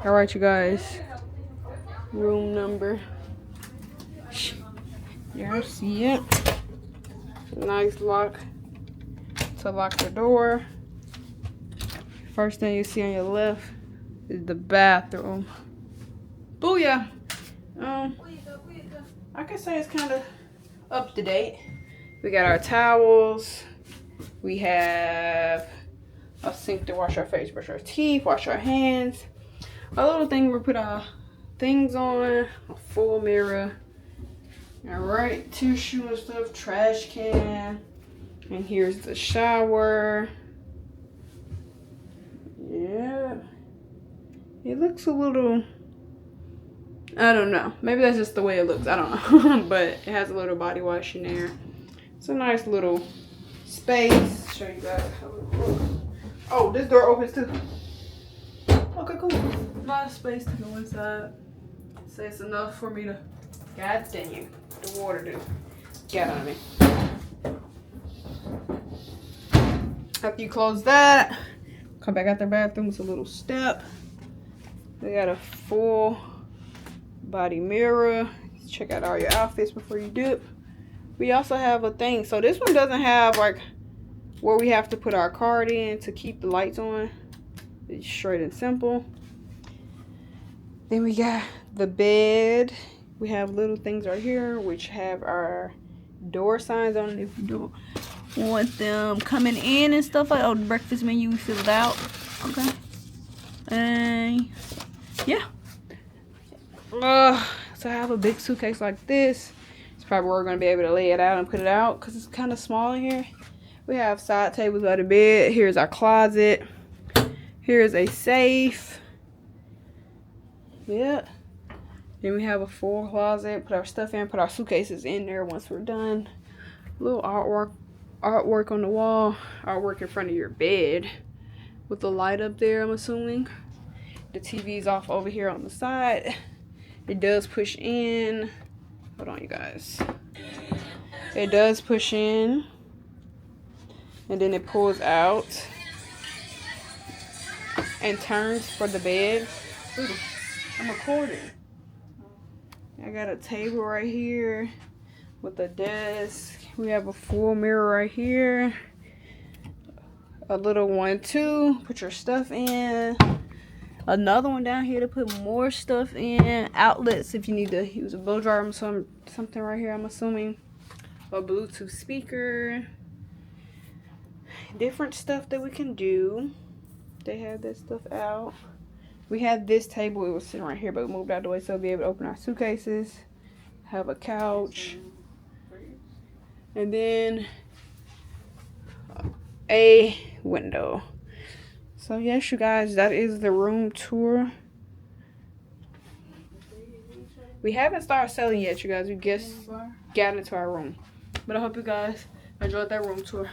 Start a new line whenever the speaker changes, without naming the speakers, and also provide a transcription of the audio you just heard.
All right, you guys. Room number. Yeah, see it. Nice lock to lock the door. First thing you see on your left is the bathroom. Booyah! I can say it's kind of up to date. We got our towels. We have a sink to wash our face, brush our teeth, wash our hands. A little thing we put our things on. A full mirror. Alright, tissue and stuff, trash can. And here's the shower. Yeah. It looks a little, I don't know. Maybe that's just the way it looks. I don't know. But it has a little body wash in there. It's a nice little space. Show you guys how it looks. Oh, this door opens too. Okay, cool. A lot of space to go inside. Say it's enough for me to, God dang you, the water do get on me. After you close that, come back out the bathroom. It's a little step. They got a full body mirror. Check out all your outfits before you dip. We also have a thing. So this one doesn't have like where we have to put our card in to keep the lights on. It's straight and simple. Then we got the bed. We have little things right here which have our door signs on it if you don't want them coming in and stuff like. Oh, the breakfast menu, we fill it out. Okay. And yeah. So I have a big suitcase like this. It's probably where we're gonna be able to lay it out and put it out because it's kind of small in here. We have side tables by the bed. Here's our closet. Here's a safe. Yeah. Then we have a full closet. Put our stuff in. Put our suitcases in there once we're done. A little artwork on the wall. Artwork in front of your bed with the light up there, I'm assuming. The TV's off over here on the side. It does push in. Hold on, you guys. It does push in. And then it pulls out and turns for the bed. Ooh, I'm recording. I got a table right here with a desk. We have a full mirror right here. A little one too. Put your stuff in. Another one down here to put more stuff in. Outlets if you need to use a blow dryer or something right here, I'm assuming. A Bluetooth speaker. Different stuff that we can do. They have that stuff out. We had this table. It was sitting right here, but we moved out of the way so we'll be able to open our suitcases. Have a couch. And then a window. So yes, you guys, that is the room tour. We haven't started selling yet, you guys. We just got into our room. But I hope you guys enjoyed that room tour.